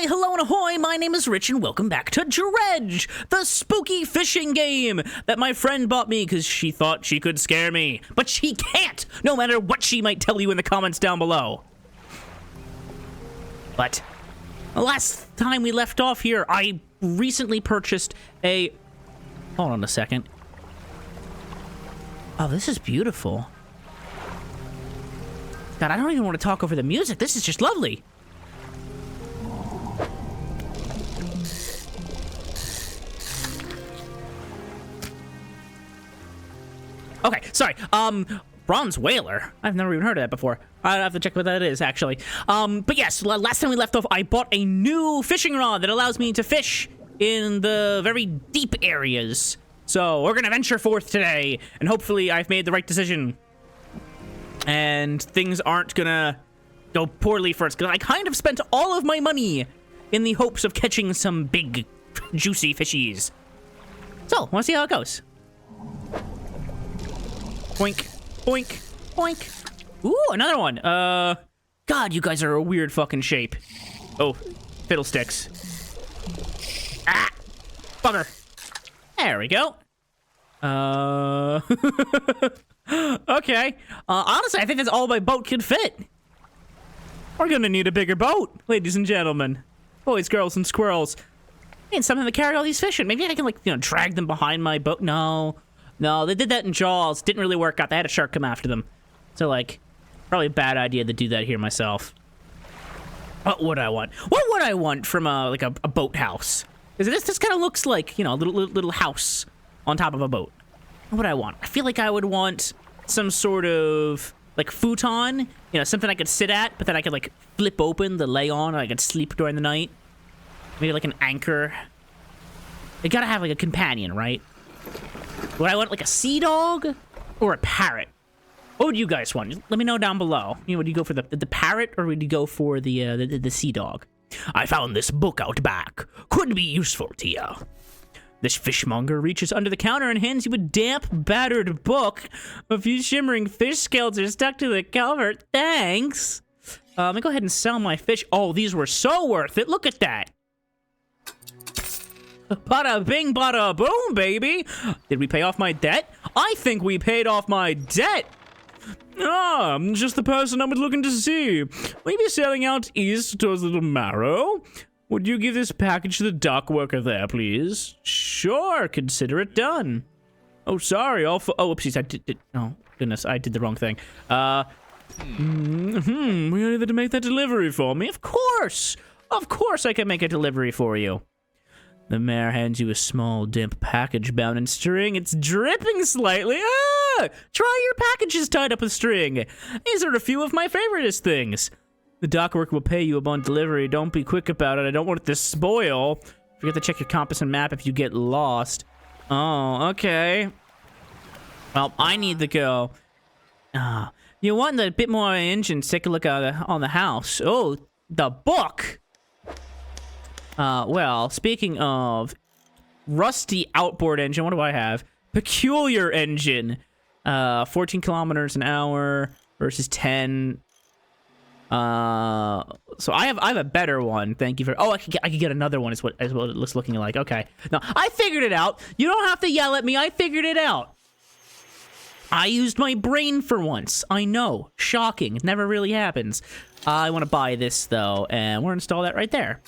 Hi, hello, and ahoy! My name is Rich, and welcome back to Dredge, the spooky fishing game that my friend bought me because she thought she could scare me. But she can't, no matter what she might tell you in the comments down below. But the last time we left off here, I recently purchased a... Hold on a second. Oh, this is beautiful. God, I don't even want to talk over the music. This is just lovely. Okay, sorry. Bronze whaler. I've never even heard of that before. I have to check what that is, actually. But yes, last time we left off, I bought a new fishing rod that allows me to fish in the very deep areas. So we're gonna venture forth today, and hopefully I've made the right decision. And things aren't gonna go poorly for us, because I kind of spent all of my money in the hopes of catching some big, juicy fishies. So, wanna see how it goes? Boink, boink, boink. Ooh, another one. God, you guys are a weird fucking shape. Oh, fiddlesticks. Ah, bugger. There we go. Okay. Honestly, I think that's all my boat can fit. We're gonna need a bigger boat, ladies and gentlemen. Boys, girls, and squirrels. I need something to carry all these fish in. Maybe I can, like, you know, drag them behind my boat. No, they did that in Jaws. Didn't really work out. They had a shark come after them. So, like, probably a bad idea to do that here myself. What would I want? What would I want from a boathouse? Because this kind of looks like, you know, a little house on top of a boat. What would I want? I feel like I would want some sort of, like, futon. You know, something I could sit at, but then I could, like, flip open to lay on, and I could sleep during the night. Maybe, like, an anchor. They gotta have, like, a companion, right? Would I want, like, a sea dog or a parrot? What would you guys want? Let me know down below. You know, would you go for the parrot, or would you go for the sea dog? I found this book out back. Could be useful to you. This fishmonger reaches under the counter and hands you a damp, battered book. A few shimmering fish scales are stuck to the cover. Thanks. Let me go ahead and sell my fish. Oh, these were so worth it. Look at that. Bada bing, bada boom, baby. Did we pay off my debt? I think we paid off my debt. Ah, I'm just the person I was looking to see. Maybe sailing out east towards Little Marrow. Would you give this package to the dock worker there, please? Sure, consider it done. Oh, sorry, oh, oopsies, I did, oh, goodness, I did the wrong thing. We are able to make that delivery for me? Of course I can make a delivery for you. The mayor hands you a small, damp package bound in string. It's dripping slightly. Ah! Try your packages tied up with string. These are a few of my favoriteest things. The dock worker will pay you upon delivery. Don't be quick about it. I don't want it to spoil. Forget to check your compass and map if you get lost. Oh, okay. Well, I need to go. You want a bit more engines? Take a look on the house. Oh, the book. Well, speaking of rusty outboard engine, what do I have? Peculiar engine. 14 kilometers an hour versus 10. So I have a better one. Thank you for. Oh, I could get another one. Is what it looks looking like. Okay. No, I figured it out. You don't have to yell at me. I figured it out. I used my brain for once. I know. Shocking. It never really happens. I want to buy this, though, and we'll install that right there.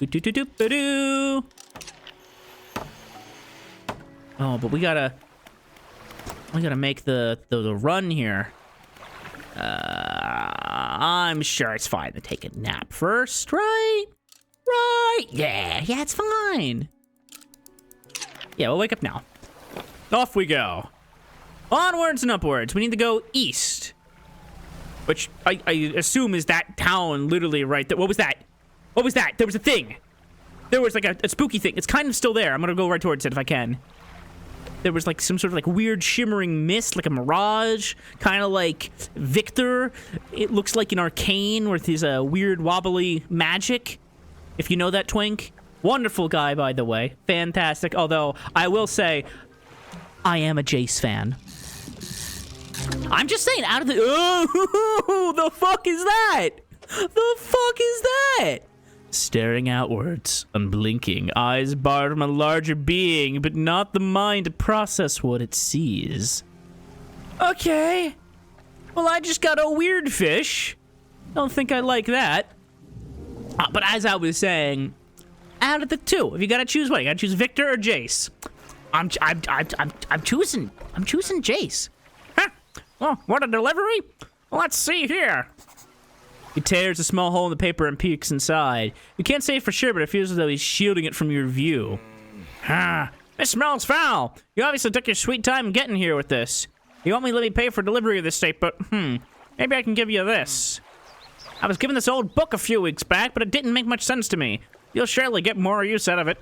Oh, but we gotta make the run here. I'm sure it's fine to take a nap first, right? Right? Yeah, it's fine. Yeah, we'll wake up now. Off we go. Onwards and upwards. We need to go east. Which I assume is that town literally right there. What was that? What was that? There was a thing. There was like a spooky thing. It's kind of still there. I'm gonna go right towards it if I can. There was like some sort of like weird shimmering mist, like a mirage, kind of like Victor. It looks like an Arcane with his weird wobbly magic. If you know that twink. Wonderful guy, by the way. Fantastic. Although, I will say, I am a Jace fan. I'm just saying, out of the... Oh, the fuck is that? The fuck is that? staring outwards, unblinking, eyes barred from a larger being, but not the mind to process what it sees. Okay. Well, I just got a weird fish. Don't think I like that. But as I was saying, out of the two, if you gotta choose one, you gotta choose Victor or Jace. I'm choosing Jace. Huh? Oh, what a delivery! Well, let's see here. He tears a small hole in the paper and peeks inside. You can't say for sure, but it feels as though he's shielding it from your view. This smells foul. You obviously took your sweet time getting here with this. You want me to let me pay for delivery of this tape, but maybe I can give you this. I was given this old book a few weeks back, but it didn't make much sense to me. You'll surely get more use out of it.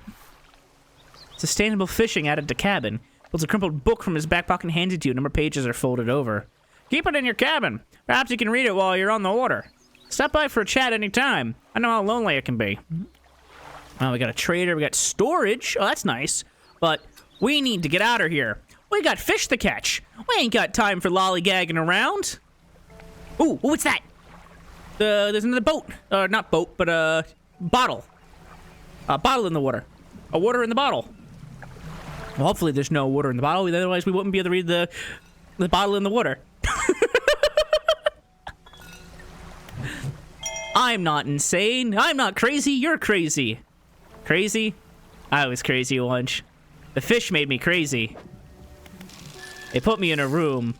Sustainable fishing added to cabin. Pulls a crumpled book from his back pocket and hands it to you. A number of pages are folded over. Keep it in your cabin. Perhaps you can read it while you're on the water. Stop by for a chat anytime. I know how lonely it can be. Well, we got a trader. We got storage. Oh, that's nice. But we need to get out of here. We got fish to catch. We ain't got time for lollygagging around. Ooh, what's that? There's another boat. Not boat, but bottle. A bottle in the water. A water in the bottle. Well, hopefully there's no water in the bottle. Otherwise, we wouldn't be able to read the bottle in the water. I'm not insane. I'm not crazy. You're crazy. Crazy? I was crazy once. The fish made me crazy. They put me in a room.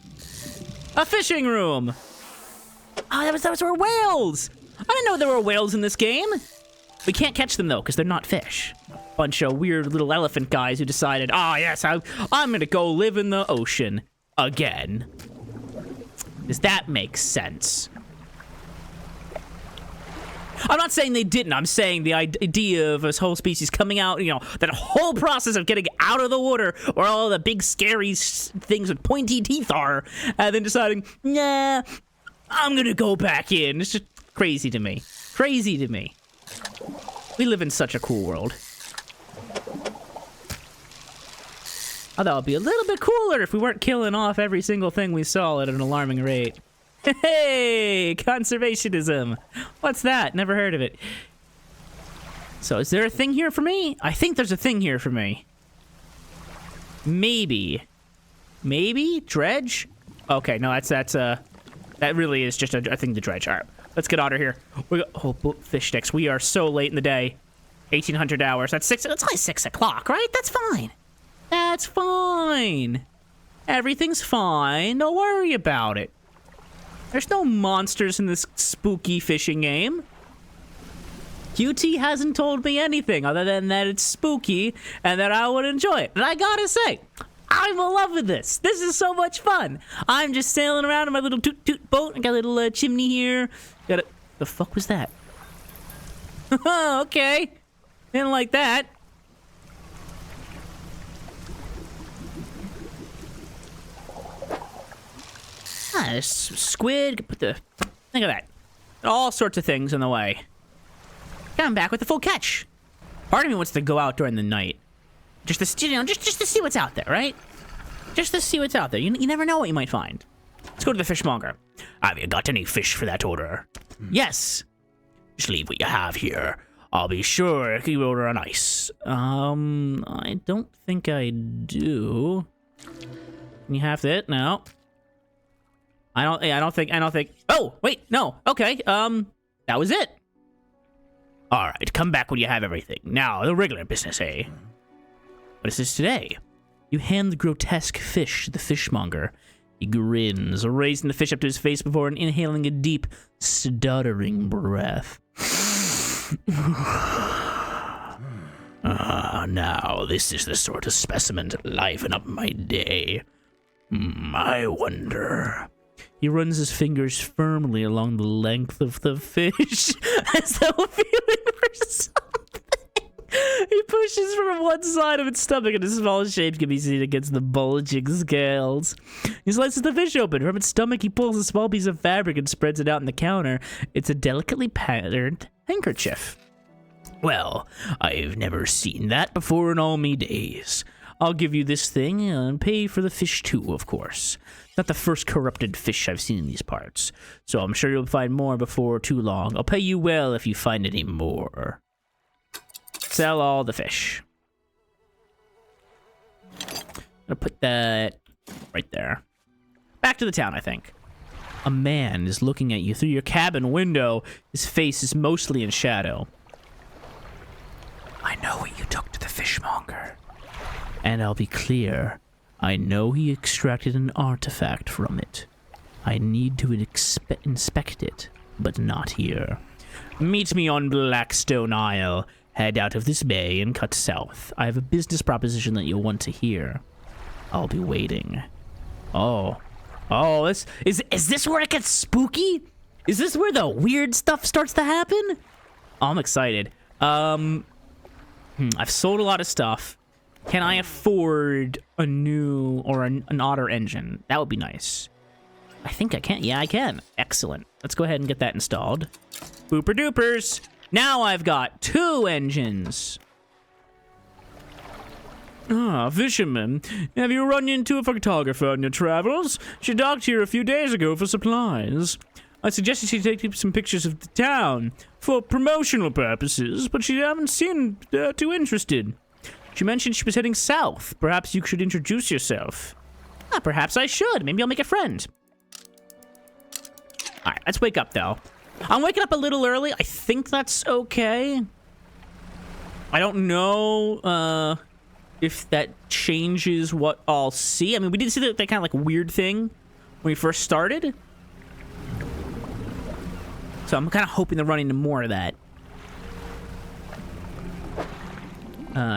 A fishing room. Oh, those were whales. I didn't know there were whales in this game. We can't catch them, though, because they're not fish. Bunch of weird little elephant guys who decided, yes, I'm going to go live in the ocean again. Does that make sense? I'm not saying they didn't. I'm saying the idea of this whole species coming out, that whole process of getting out of the water where all the big scary things with pointy teeth are, and then deciding, nah, I'm going to go back in. It's just crazy to me. Crazy to me. We live in such a cool world. I thought it would be a little bit cooler if we weren't killing off every single thing we saw at an alarming rate. Hey, conservationism. What's that? Never heard of it. So is there a thing here for me? I think there's a thing here for me. Maybe. Maybe? Dredge? Okay, no, that really is just a thing to dredge. All right, let's get out of here. We got fish sticks. We are so late in the day. 1800 hours. That's only 6 o'clock, right? That's fine. That's fine. Everything's fine. Don't worry about it. There's no monsters in this spooky fishing game. QT hasn't told me anything other than that it's spooky and that I would enjoy it. And I gotta say, I'm in love with this. This is so much fun. I'm just sailing around in my little toot-toot boat. I got a little chimney here. The fuck was that? Okay. Didn't like that. There's squid. Think of that. All sorts of things in the way. Come back with the full catch. Part of me wants to go out during the night, just to see what's out there, right? Just to see what's out there. You never know what you might find. Let's go to the fishmonger. Have you got any fish for that order? Yes. Just leave what you have here. I'll be sure you order on ice. I don't think I do. Can you have that? No. I don't think. Oh, wait, no. Okay, that was it. All right, come back when you have everything. Now, the regular business, eh? What is this today? You hand the grotesque fish to the fishmonger. He grins, raising the fish up to his face before inhaling a deep, stuttering breath. Now, this is the sort of specimen to liven up my day. I wonder... He runs his fingers firmly along the length of the fish, as though feeling for something. He pushes from one side of its stomach, and a small shape can be seen against the bulging scales. He slices the fish open. From its stomach, he pulls a small piece of fabric and spreads it out on the counter. It's a delicately patterned handkerchief. Well, I've never seen that before in all me days. I'll give you this thing and pay for the fish too, of course. Not the first corrupted fish I've seen in these parts, so I'm sure you'll find more before too long. I'll pay you well if you find any more. Sell all the fish. I'm gonna put that right there. Back to the town, I think. A man is looking at you through your cabin window. His face is mostly in shadow. I know what you took to the fishmonger. And I'll be clear. I know he extracted an artifact from it. I need to inspect it, but not here. Meet me on Blackstone Isle. Head out of this bay and cut south. I have a business proposition that you'll want to hear. I'll be waiting. Oh, this is this where it gets spooky? Is this where the weird stuff starts to happen? Oh, I'm excited. I've sold a lot of stuff. Can I afford a new or an otter engine? That would be nice. I think I can. Yeah, I can. Excellent. Let's go ahead and get that installed. Booper doopers. Now I've got 2 engines. Ah, fisherman. Have you run into a photographer on your travels? She docked here a few days ago for supplies. I suggested she take some pictures of the town for promotional purposes, but she haven't seemed too interested. She mentioned she was heading south. Perhaps you should introduce yourself. Perhaps I should. Maybe I'll make a friend. All right, let's wake up, though. I'm waking up a little early. I think that's okay. I don't know if that changes what I'll see. I mean, we did see that kind of like weird thing when we first started. So I'm kind of hoping to run into more of that.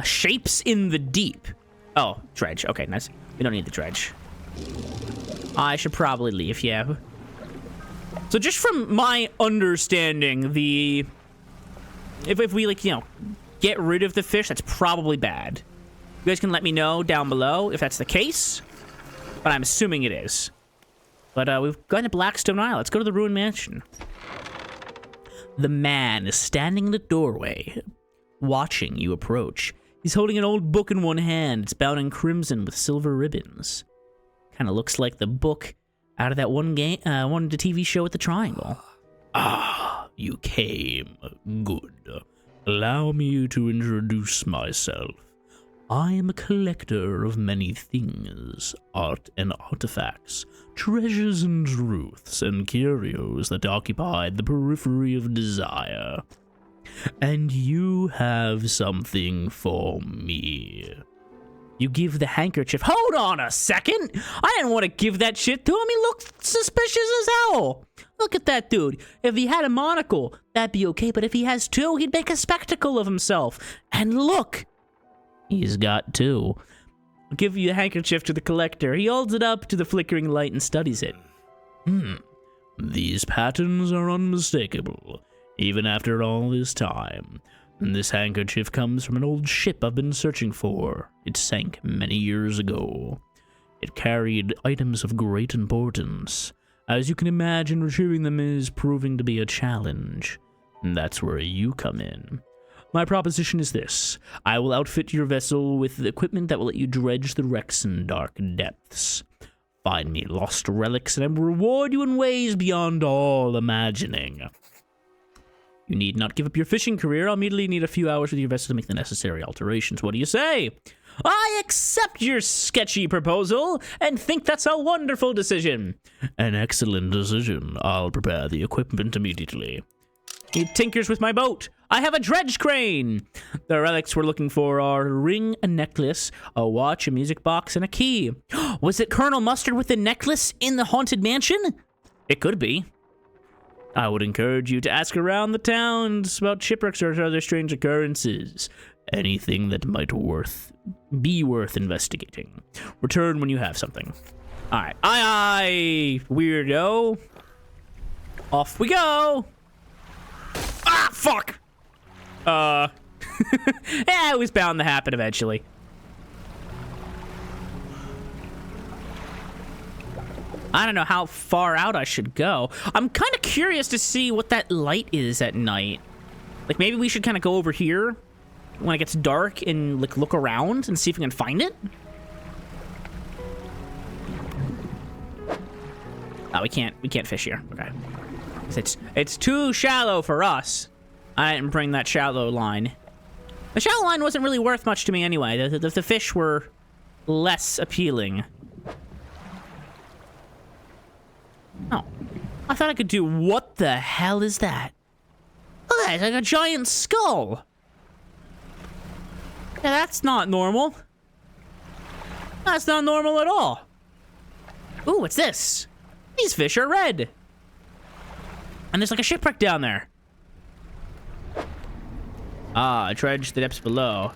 Shapes in the deep. Oh, dredge. Okay, nice. We don't need the dredge. I should probably leave, yeah. So just from my understanding, if we, like, you know, get rid of the fish, that's probably bad. You guys can let me know down below if that's the case, but I'm assuming it is. But we've gone to Blackstone Isle. Let's go to the ruined mansion. The man is standing in the doorway, watching you approach. He's holding an old book in one hand. It's bound in crimson with silver ribbons. Kind of looks like the book out of that one TV show with the triangle. Ah, you came. Good. Allow me to introduce myself. I am a collector of many things, art and artifacts, treasures and truths, and curios that occupy the periphery of desire. And you have something for me. You give the handkerchief. Hold on a second. I didn't want to give that shit to him. He looked suspicious as hell. Look at that dude. If he had a monocle, that'd be okay. But if he has 2, he'd make a spectacle of himself. And look, he's got 2. I'll give you the handkerchief to the collector. He holds it up to the flickering light and studies it. These patterns are unmistakable, even after all this time. This handkerchief comes from an old ship I've been searching for. It sank many years ago. It carried items of great importance. As you can imagine, retrieving them is proving to be a challenge. And that's where you come in. My proposition is this. I will outfit your vessel with the equipment that will let you dredge the wrecks in dark depths. Find me lost relics, and I will reward you in ways beyond all imagining. You need not give up your fishing career. I'll immediately need a few hours with your vessel to make the necessary alterations. What do you say? I accept your sketchy proposal and think that's a wonderful decision. An excellent decision. I'll prepare the equipment immediately. He tinkers with my boat. I have a dredge crane. The relics we're looking for are a ring, a necklace, a watch, a music box, and a key. Was it Colonel Mustard with the necklace in the haunted mansion? It could be. I would encourage you to ask around the towns about shipwrecks or other strange occurrences. Anything that might be worth investigating. Return when you have something. All right. Aye, weirdo. Off we go. Ah, fuck. Yeah, it was bound to happen eventually. I don't know how far out I should go. I'm kind of curious to see what that light is at night. Like, maybe we should kind of go over here when it gets dark and like look around and see if we can find it? Oh, we can't fish here. Okay. It's too shallow for us. I didn't bring that shallow line. The shallow line wasn't really worth much to me anyway. The fish were less appealing. Oh. I thought I could do... What the hell is that? Look at that, it's like a giant skull. Yeah, that's not normal. That's not normal at all. Ooh, what's this? These fish are red. And there's like a shipwreck down there. Ah, dredge the depths below.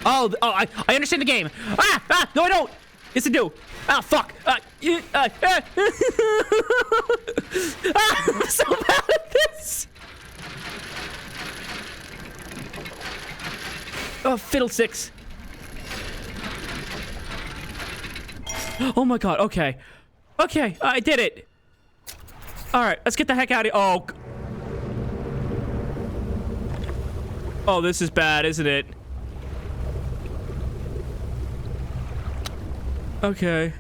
Oh, I understand the game. No, I don't. Yes, I do. Ah, fuck. I'm so bad at this. Oh, fiddlesticks. Oh my god, okay. Okay, I did it. Alright, let's get the heck out of here. Oh. Oh, this is bad, isn't it? Okay.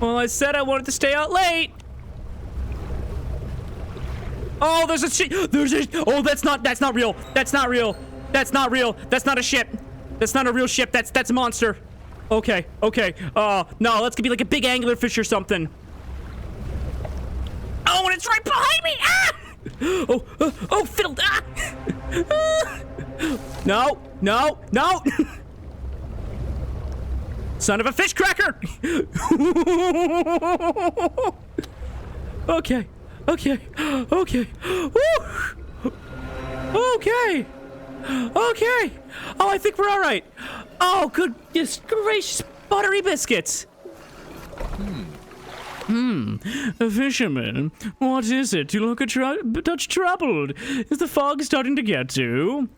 Well, I said I wanted to stay out late. Oh, there's a ship. Oh, that's not real. That's not real. That's not real. That's not a ship. That's not a real ship. That's a monster. Okay. Okay. No, that's gonna be like a big anglerfish or something. Oh, and it's right behind me. Ah! Oh, fiddle. Ah! No. Son of a fish cracker. Okay. Okay. Woo! Okay. Oh, I think we're all right. Oh, goodness gracious, buttery biscuits. A fisherman. What is it? You look a touch troubled. Is the fog starting to get to you?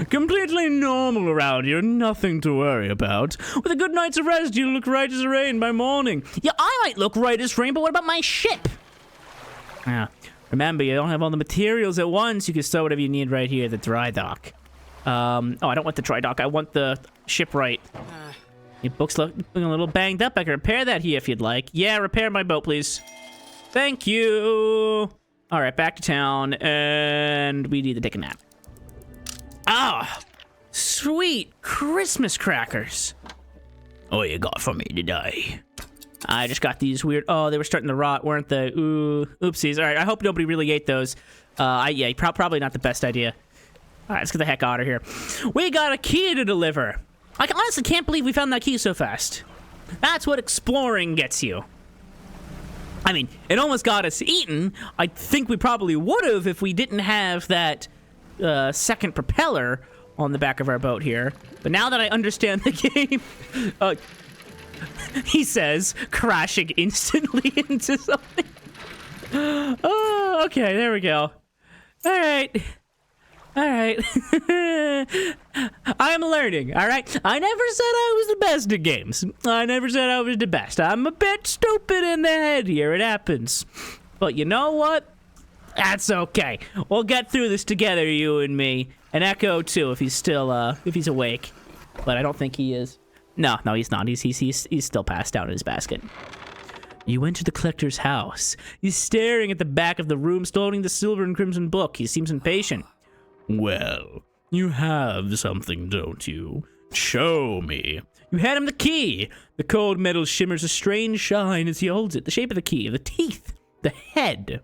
Completely normal around here, nothing to worry about. With a good night's rest, you look right as rain by morning. Yeah, I might look right as rain, but what about my ship? Yeah. Remember, you don't have all the materials at once. You can store whatever you need right here at the dry dock. Oh, I don't want the dry dock. I want the shipwright. Your book's looking a little banged up. I can repair that here if you'd like. Yeah, repair my boat, please. Thank you. All right, back to town, and we need to take a nap. Ah, sweet Christmas crackers. What you got for me today? I just got these weird... Oh, they were starting to rot, weren't they? Ooh, oopsies. All right, I hope nobody really ate those. Yeah, probably not the best idea. All right, let's get the heck out of here. We got a key to deliver. I honestly can't believe we found that key so fast. That's what exploring gets you. I mean, it almost got us eaten. I think we probably would have if we didn't have that second propeller on the back of our boat here. But now that I understand the game... he says, crashing instantly into something. Oh, okay, there we go. All right. I'm learning, all right? I never said I was the best at games. I never said I was the best. I'm a bit stupid in the head here. It happens. But you know what? That's okay. We'll get through this together, you and me. And Echo, too, if he's still, if he's awake. But I don't think he is. No, he's not. He's still passed out in his basket. You enter the collector's house. He's staring at the back of the room, holding the silver and crimson book. He seems impatient. Well, you have something, don't you? Show me. You hand him the key. The cold metal shimmers a strange shine as he holds it. The shape of the key, the teeth, the head.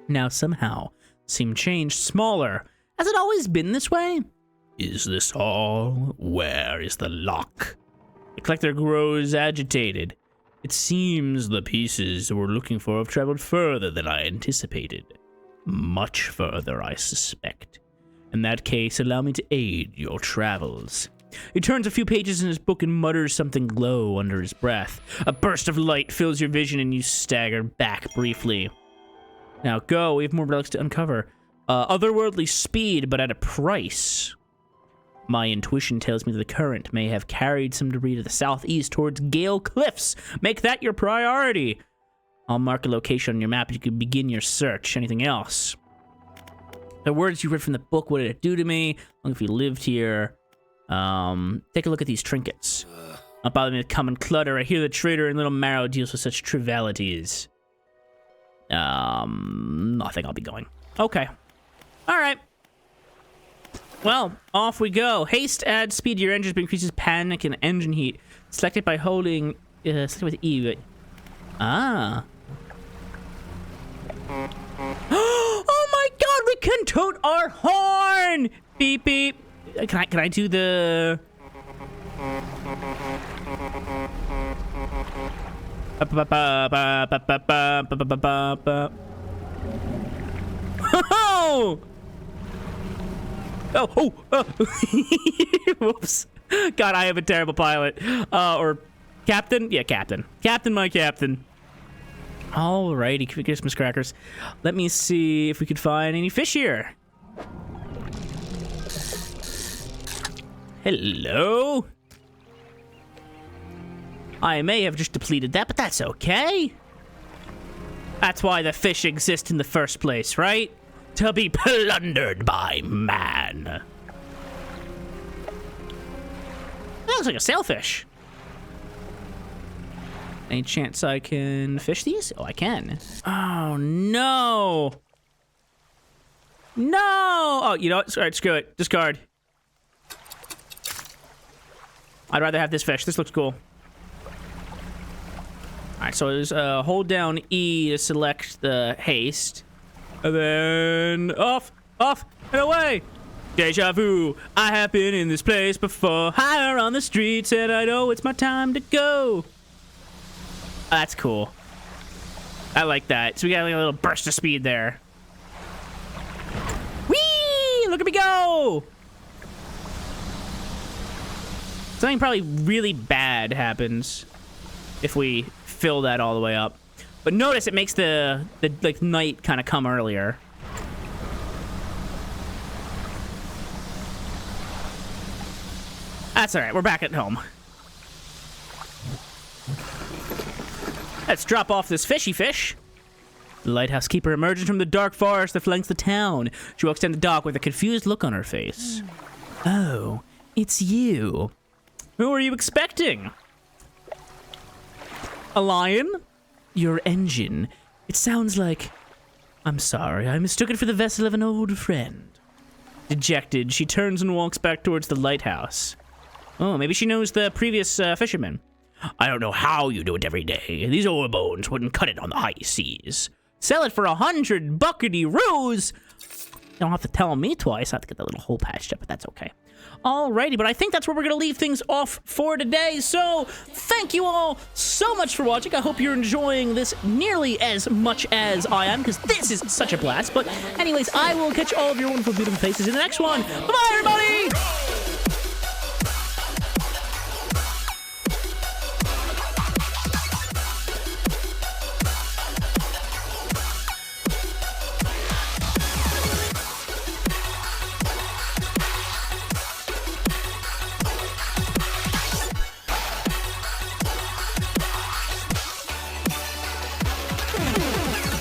Now somehow seem changed, smaller. Has it always been this way? Is this all? Where is the lock? The collector grows agitated. It seems the pieces we're looking for have traveled further than I anticipated. Much further, I suspect. In that case, allow me to aid your travels. He turns a few pages in his book and mutters something low under his breath. A burst of light fills your vision and you stagger back briefly. Now go, we have more relics to uncover. Otherworldly speed, but at a price. My intuition tells me that the current may have carried some debris to the southeast towards Gale Cliffs. Make that your priority. I'll mark a location on your map. You can begin your search. Anything else? The words you read from the book, what did it do to me? Long if you lived here. Take a look at these trinkets. Not bother me with common clutter. I hear the trader in Little Marrow deals with such trivialities. Nothing. I'll be going. Okay. All right. Well, off we go. Haste adds speed to your engines, but increases panic and engine heat. Select it by holding... select it with E. Ah. Oh my god, we can toot our horn! Beep, beep. Can I do the... Oh! Whoops. God, I am a terrible pilot. Or captain? Yeah, captain. Captain, my captain. Alrighty, Christmas crackers. Let me see if we could find any fish here. Hello? I may have just depleted that, but that's okay. That's why the fish exist in the first place, right? To be plundered by man. That looks like a sailfish. Any chance I can fish these? Oh, I can. Oh, no. No! Oh, you know what? All right, screw it. Discard. I'd rather have this fish. This looks cool. Alright, so there's hold down E to select the haste. And then off, and away. Deja vu. I have been in this place before. Higher on the streets, and I know it's my time to go. That's cool. I like that. So we got like a little burst of speed there. Whee! Look at me go! Something probably really bad happens if we fill that all the way up. But notice it makes the like night kind of come earlier. That's all right. We're back at home. Let's drop off this fishy fish. The lighthouse keeper emerges from the dark forest that flanks the town. She walks down the dock with a confused look on her face. Oh, it's you. Who are you expecting? A lion? Your engine. It sounds like... I'm sorry, I mistook it for the vessel of an old friend. Dejected, she turns and walks back towards the lighthouse. Oh, maybe she knows the previous fisherman. I don't know how you do it every day. These old bones wouldn't cut it on the high seas. Sell it for 100 buckety roos. You don't have to tell me twice. I have to get that little hole patched up, but that's okay. Alrighty, but I think that's where we're going to leave things off for today. So, thank you all so much for watching. I hope you're enjoying this nearly as much as I am, because this is such a blast. But anyways, I will catch all of your wonderful, beautiful faces in the next one. Bye-bye, everybody!